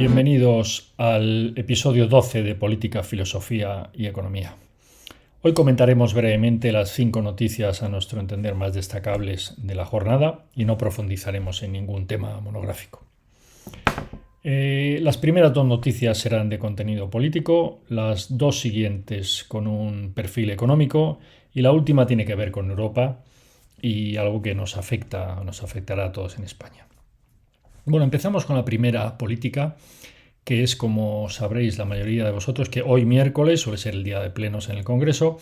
Bienvenidos al episodio 12 de Política, Filosofía y Economía. Hoy comentaremos brevemente las 5 noticias a nuestro entender más destacables de la jornada y no profundizaremos en ningún tema monográfico. Las primeras 2 noticias serán de contenido político, las 2 siguientes con un perfil económico y la última tiene que ver con Europa y algo que nos afectará a todos en España. Bueno, empezamos con la primera política, que es, como sabréis la mayoría de vosotros, que hoy miércoles suele ser el día de plenos en el Congreso.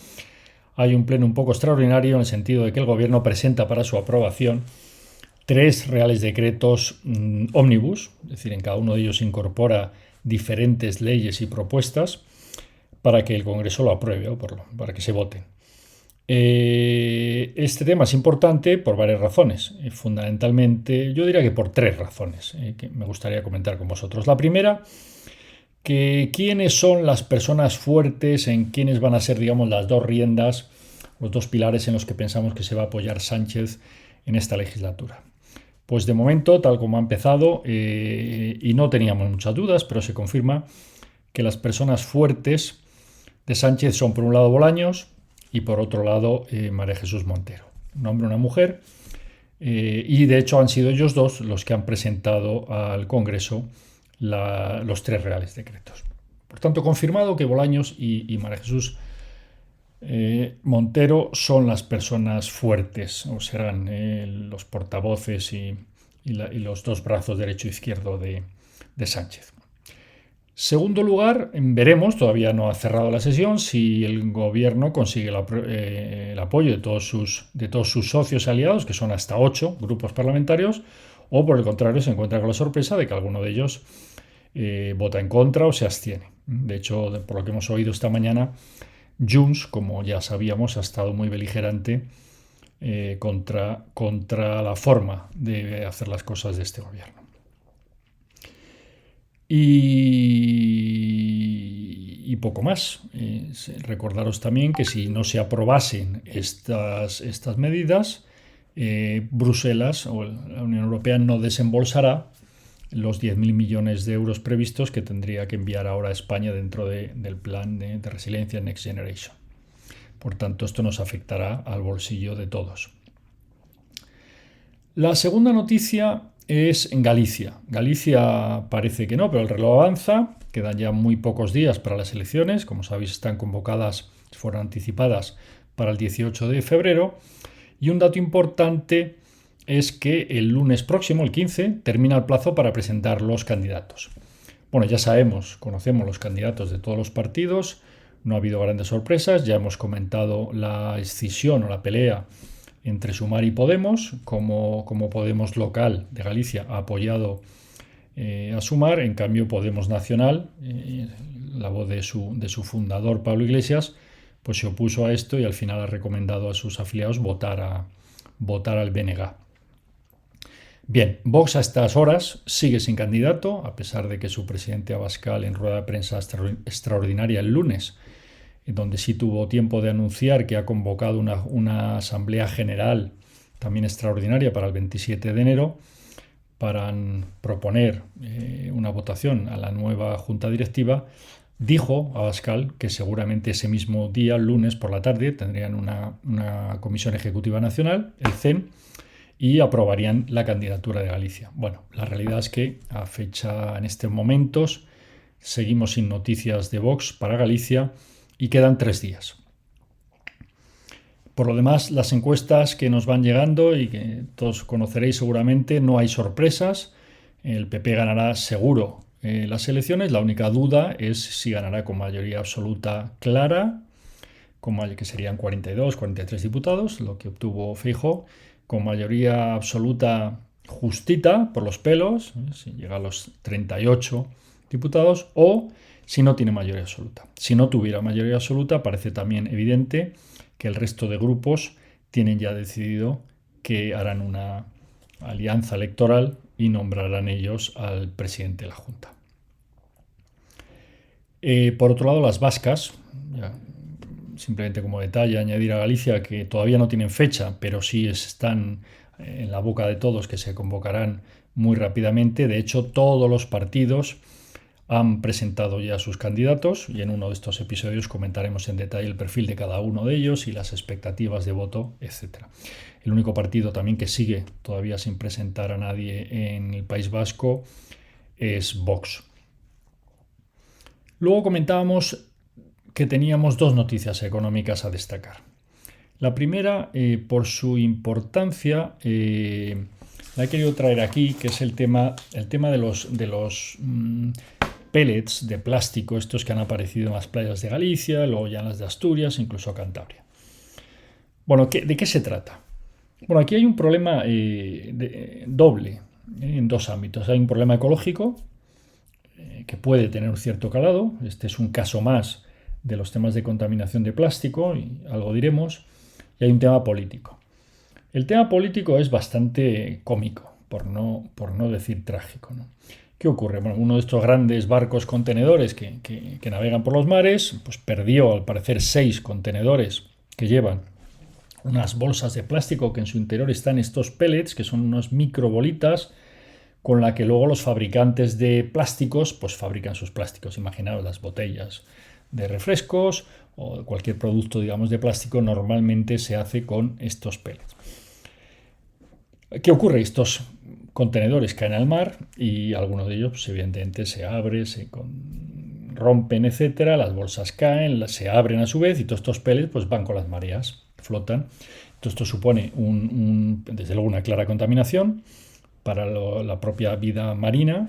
Hay un pleno un poco extraordinario en el sentido de que el Gobierno presenta para su aprobación 3 reales decretos ómnibus, es decir, en cada uno de ellos incorpora diferentes leyes y propuestas para que el Congreso lo apruebe o para que se voten. Este tema es importante por varias razones. Fundamentalmente, yo diría que por 3 razones que me gustaría comentar con vosotros. La primera, que quiénes son las personas fuertes, en quiénes van a ser, digamos, las 2 riendas, los 2 pilares en los que pensamos que se va a apoyar Sánchez en esta legislatura. Pues de momento, tal como ha empezado, y no teníamos muchas dudas, pero se confirma que las personas fuertes de Sánchez son, por un lado, Bolaños, y por otro lado María Jesús Montero, un hombre y una mujer, y de hecho han sido ellos 2 los que han presentado al Congreso los 3 reales decretos. Por tanto, confirmado que Bolaños y María Jesús Montero son las personas fuertes, o serán los portavoces y los 2 brazos derecho e izquierdo de Sánchez. Segundo lugar, veremos, todavía no ha cerrado la sesión, si el Gobierno consigue el apoyo de todos sus socios y aliados, que son hasta 8 grupos parlamentarios, o por el contrario se encuentra con la sorpresa de que alguno de ellos vota en contra o se abstiene. De hecho, por lo que hemos oído esta mañana, Junts, como ya sabíamos, ha estado muy beligerante contra la forma de hacer las cosas de este Gobierno. Y poco más. Recordaros también que si no se aprobasen estas medidas, Bruselas o la Unión Europea no desembolsará los 10.000 millones de euros previstos que tendría que enviar ahora a España dentro del plan de resiliencia Next Generation. Por tanto, esto nos afectará al bolsillo de todos. La segunda noticia es en Galicia. Galicia parece que no, pero el reloj avanza. Quedan ya muy pocos días para las elecciones. Como sabéis, están convocadas, fueron anticipadas para el 18 de febrero. Y un dato importante es que el lunes próximo, el 15, termina el plazo para presentar los candidatos. Bueno, ya conocemos los candidatos de todos los partidos. No ha habido grandes sorpresas. Ya hemos comentado la escisión o la pelea entre Sumar y Podemos, como Podemos local de Galicia ha apoyado a Sumar. En cambio, Podemos Nacional, la voz de su fundador Pablo Iglesias, pues se opuso a esto y al final ha recomendado a sus afiliados votar al BNG. Bien, Vox a estas horas sigue sin candidato, a pesar de que su presidente Abascal, en rueda de prensa extraordinaria el lunes, donde sí tuvo tiempo de anunciar que ha convocado una asamblea general también extraordinaria para el 27 de enero para proponer una votación a la nueva junta directiva, dijo Abascal que seguramente ese mismo día, lunes por la tarde, tendrían una comisión ejecutiva nacional, el CEN, y aprobarían la candidatura de Galicia. Bueno, la realidad es que a fecha en estos momentos seguimos sin noticias de Vox para Galicia y quedan 3 días. Por lo demás, las encuestas que nos van llegando y que todos conoceréis seguramente, no hay sorpresas. El PP ganará seguro las elecciones. La única duda es si ganará con mayoría absoluta clara, que serían 42, 43 diputados, lo que obtuvo Feijóo, con mayoría absoluta justita por los pelos, si llega a los 38 diputados, o si no tiene mayoría absoluta. Si no tuviera mayoría absoluta, parece también evidente que el resto de grupos tienen ya decidido que harán una alianza electoral y nombrarán ellos al presidente de la Junta. Por otro lado, las vascas, ya, simplemente como detalle, añadir a Galicia que todavía no tienen fecha, pero sí están en la boca de todos que se convocarán muy rápidamente. De hecho, todos los partidos han presentado ya sus candidatos y en uno de estos episodios comentaremos en detalle el perfil de cada uno de ellos y las expectativas de voto, etc. El único partido también que sigue todavía sin presentar a nadie en el País Vasco es Vox. Luego comentábamos que teníamos dos noticias económicas a destacar. La primera, por su importancia, la he querido traer aquí, que es el tema de los pellets de plástico, estos que han aparecido en las playas de Galicia, luego ya en las de Asturias, incluso Cantabria. Bueno, ¿de qué se trata? Bueno, aquí hay un problema doble en dos ámbitos. Hay un problema ecológico que puede tener un cierto calado. Este es un caso más de los temas de contaminación de plástico, y algo diremos. Y hay un tema político. El tema político es bastante cómico, por no decir trágico, ¿no? ¿Qué ocurre? Bueno, uno de estos grandes barcos contenedores que navegan por los mares, pues perdió al parecer 6 contenedores que llevan unas bolsas de plástico que en su interior están estos pellets, que son unas microbolitas con la que luego los fabricantes de plásticos pues fabrican sus plásticos. Imaginaos las botellas de refrescos o cualquier producto, digamos, de plástico normalmente se hace con estos pellets. ¿Qué ocurre? Estos contenedores caen al mar y algunos de ellos pues, evidentemente se abren, rompen, etcétera, las bolsas caen, se abren a su vez y todos estos pellets pues, van con las mareas, flotan. Entonces, esto supone desde luego una clara contaminación para la propia vida marina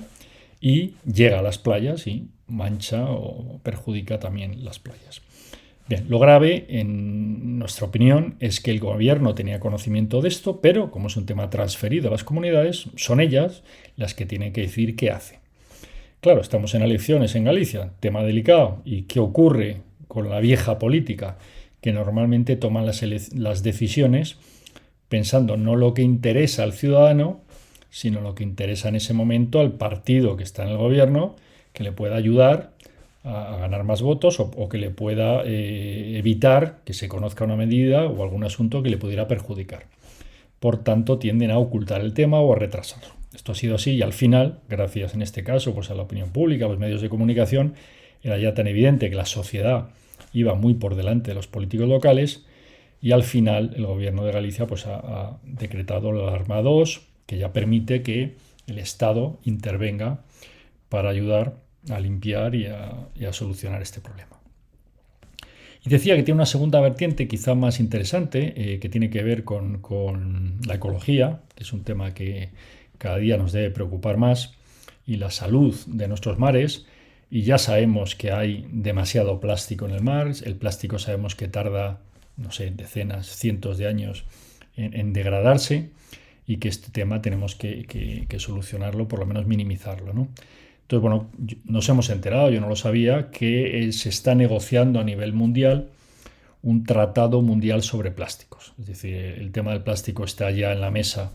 y llega a las playas y mancha o perjudica también las playas. Bien, lo grave, en nuestra opinión, es que el gobierno tenía conocimiento de esto, pero como es un tema transferido a las comunidades, son ellas las que tienen que decidir qué hace. Claro, estamos en elecciones en Galicia, tema delicado, y ¿qué ocurre con la vieja política? Que normalmente toman las decisiones pensando no lo que interesa al ciudadano, sino lo que interesa en ese momento al partido que está en el gobierno, que le pueda ayudar a ganar más votos o que le pueda evitar que se conozca una medida o algún asunto que le pudiera perjudicar. Por tanto, tienden a ocultar el tema o a retrasarlo. Esto ha sido así y al final, gracias en este caso pues a la opinión pública, a los medios de comunicación, era ya tan evidente que la sociedad iba muy por delante de los políticos locales y al final el gobierno de Galicia pues ha decretado la alarma 2, que ya permite que el Estado intervenga para ayudar a limpiar y a solucionar este problema. Y decía que tiene una segunda vertiente quizá más interesante, que tiene que ver con la ecología, que es un tema que cada día nos debe preocupar más, y la salud de nuestros mares. Y ya sabemos que hay demasiado plástico en el mar. El plástico sabemos que tarda, no sé, decenas, cientos de años en degradarse y que este tema tenemos que solucionarlo, por lo menos minimizarlo, ¿no? Entonces, bueno, nos hemos enterado, yo no lo sabía, que se está negociando a nivel mundial un tratado mundial sobre plásticos. Es decir, el tema del plástico está ya en la mesa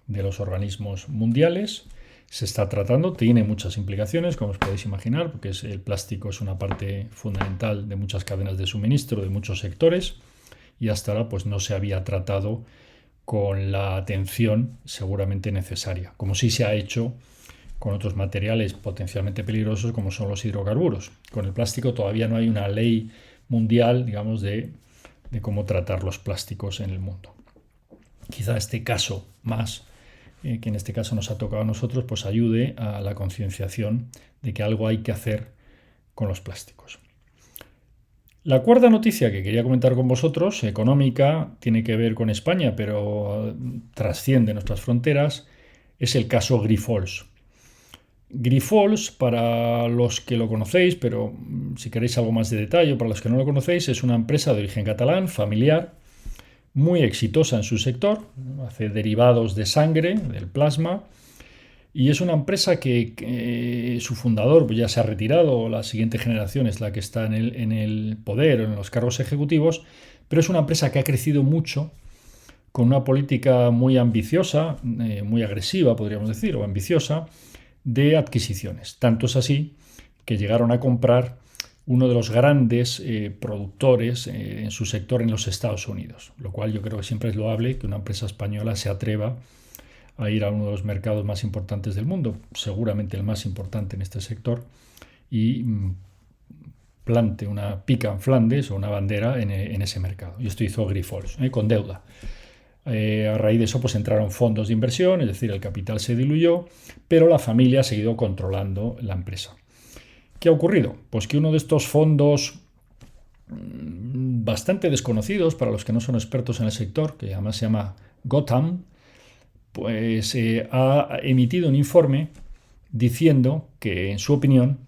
de los organismos mundiales, se está tratando, tiene muchas implicaciones, como os podéis imaginar, porque el plástico es una parte fundamental de muchas cadenas de suministro, de muchos sectores, y hasta ahora pues, no se había tratado con la atención seguramente necesaria, como sí se ha hecho con otros materiales potencialmente peligrosos como son los hidrocarburos. Con el plástico todavía no hay una ley mundial, digamos, de cómo tratar los plásticos en el mundo. Quizá este caso más, que en este caso nos ha tocado a nosotros, pues ayude a la concienciación de que algo hay que hacer con los plásticos. La cuarta noticia que quería comentar con vosotros, económica, tiene que ver con España, pero trasciende nuestras fronteras, es el caso Grifols. Grifols, para los que lo conocéis, pero si queréis algo más de detalle, para los que no lo conocéis, es una empresa de origen catalán, familiar, muy exitosa en su sector, hace derivados de sangre, del plasma, y es una empresa que su fundador pues ya se ha retirado, la siguiente generación es la que está en el poder, en los cargos ejecutivos, pero es una empresa que ha crecido mucho, con una política muy ambiciosa, muy agresiva, podríamos decir, o ambiciosa, de adquisiciones. Tanto es así que llegaron a comprar uno de los grandes productores en su sector en los Estados Unidos, lo cual yo creo que siempre es loable que una empresa española se atreva a ir a uno de los mercados más importantes del mundo, seguramente el más importante en este sector, y plante una pica en Flandes o una bandera en ese mercado. Y esto hizo Grifols, con deuda. A raíz de eso pues entraron fondos de inversión, es decir, el capital se diluyó, pero la familia ha seguido controlando la empresa. ¿Qué ha ocurrido? Pues que uno de estos fondos bastante desconocidos para los que no son expertos en el sector, que además se llama Gotham, pues ha emitido un informe diciendo que, en su opinión,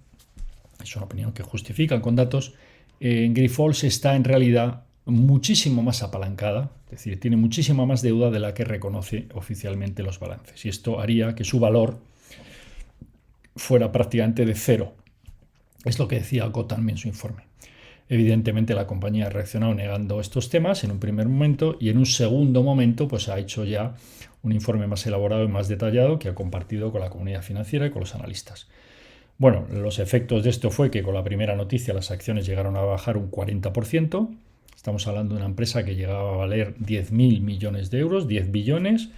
es una opinión que justifican con datos, Grifols está en realidad muchísimo más apalancada, es decir, tiene muchísima más deuda de la que reconoce oficialmente los balances. Y esto haría que su valor fuera prácticamente de cero. Es lo que decía Gotham en su informe. Evidentemente la compañía ha reaccionado negando estos temas en un primer momento y en un segundo momento pues ha hecho ya un informe más elaborado y más detallado que ha compartido con la comunidad financiera y con los analistas. Bueno, los efectos de esto fue que con la primera noticia las acciones llegaron a bajar un 40%. Estamos hablando de una empresa que llegaba a valer 10.000 millones de euros, 10 billones.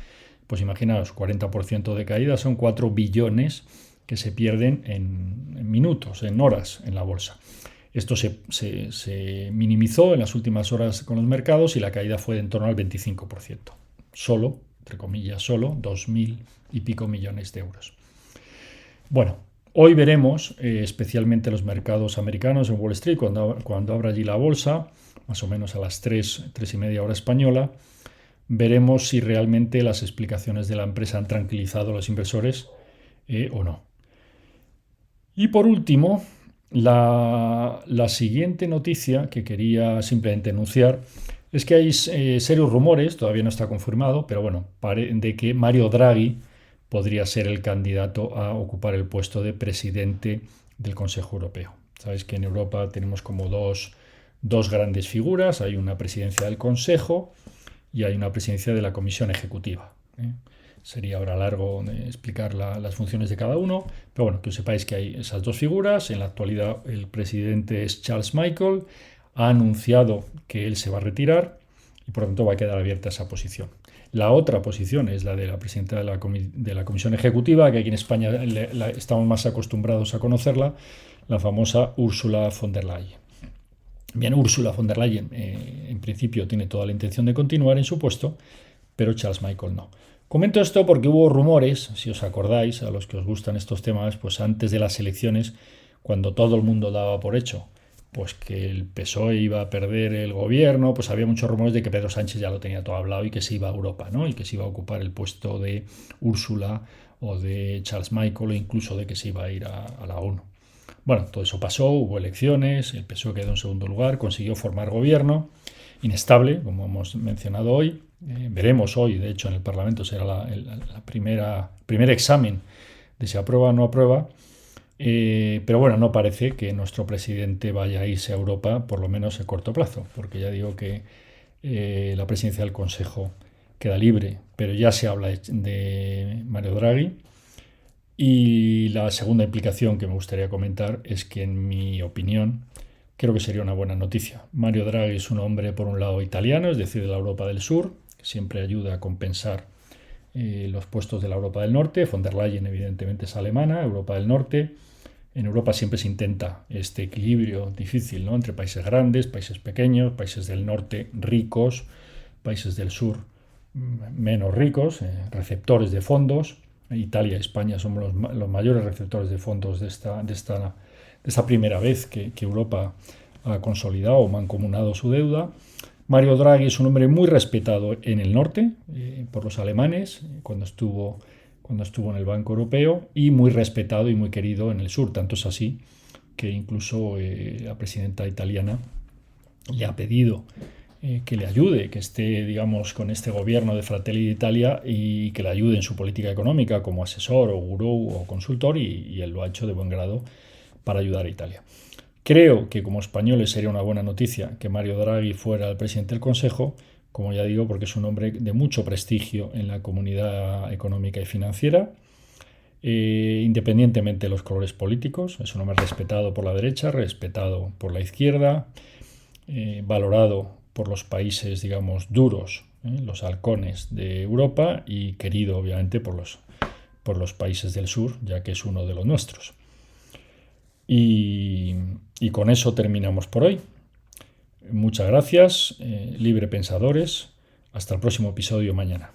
Pues imaginaos, 40% de caída son 4 billones que se pierden en minutos, en horas en la bolsa. Esto se minimizó en las últimas horas con los mercados y la caída fue de en torno al 25%. Solo, entre comillas, solo 2.000 y pico millones de euros. Bueno, hoy veremos, especialmente los mercados americanos en Wall Street, cuando abra allí la bolsa, más o menos a las 3:30 hora española, veremos si realmente las explicaciones de la empresa han tranquilizado a los inversores o no. Y por último, la siguiente noticia que quería simplemente anunciar es que hay serios rumores, todavía no está confirmado, pero bueno, de que Mario Draghi podría ser el candidato a ocupar el puesto de presidente del Consejo Europeo. Sabéis que en Europa tenemos como dos grandes figuras, hay una presidencia del Consejo y hay una presidencia de la Comisión Ejecutiva. Sería ahora largo explicar las funciones de cada uno, pero bueno, que sepáis que hay esas dos figuras. En la actualidad el presidente es Charles Michel, ha anunciado que él se va a retirar y por lo tanto va a quedar abierta esa posición. La otra posición es la de la presidenta de la Comisión Ejecutiva, que aquí en España estamos más acostumbrados a conocerla, la famosa Ursula von der Leyen. Bien, Ursula von der Leyen en principio tiene toda la intención de continuar en su puesto, pero Charles Michel no. Comento esto porque hubo rumores, si os acordáis, a los que os gustan estos temas, pues antes de las elecciones, cuando todo el mundo daba por hecho pues que el PSOE iba a perder el gobierno, pues había muchos rumores de que Pedro Sánchez ya lo tenía todo hablado y que se iba a Europa, ¿no? Y que se iba a ocupar el puesto de Úrsula o de Charles Michel o incluso de que se iba a ir a la ONU. Bueno, todo eso pasó, hubo elecciones, el PSOE quedó en segundo lugar, consiguió formar gobierno, inestable, como hemos mencionado hoy. Veremos hoy, de hecho, en el Parlamento será el primer examen de si aprueba o no aprueba. Pero bueno, no parece que nuestro presidente vaya a irse a Europa, por lo menos a corto plazo, porque ya digo que la presidencia del Consejo queda libre, pero ya se habla de Mario Draghi. Y la segunda implicación que me gustaría comentar es que, en mi opinión, creo que sería una buena noticia. Mario Draghi es un hombre, por un lado, italiano, es decir, de la Europa del Sur, que siempre ayuda a compensar los puestos de la Europa del Norte. Von der Leyen, evidentemente, es alemana, Europa del Norte. En Europa siempre se intenta este equilibrio difícil, ¿no?, entre países grandes, países pequeños, países del norte ricos, países del sur menos ricos, receptores de fondos. Italia y España somos los mayores receptores de fondos de esta primera vez que Europa ha consolidado o mancomunado su deuda. Mario Draghi es un hombre muy respetado en el norte por los alemanes cuando estuvo en el Banco Europeo, y muy respetado y muy querido en el sur. Tanto es así que incluso la presidenta italiana le ha pedido que le ayude, que esté, digamos, con este gobierno de Fratelli d'Italia y que le ayude en su política económica como asesor o gurú o consultor, y él lo ha hecho de buen grado para ayudar a Italia. Creo que como españoles sería una buena noticia que Mario Draghi fuera el presidente del Consejo, como ya digo, porque es un hombre de mucho prestigio en la comunidad económica y financiera, independientemente de los colores políticos. Es un hombre respetado por la derecha, respetado por la izquierda, valorado por los países, digamos, duros, los halcones de Europa, y querido, obviamente, por los países del sur, ya que es uno de los nuestros. Y, y con eso terminamos por hoy. Muchas gracias, libre pensadores. Hasta el próximo episodio mañana.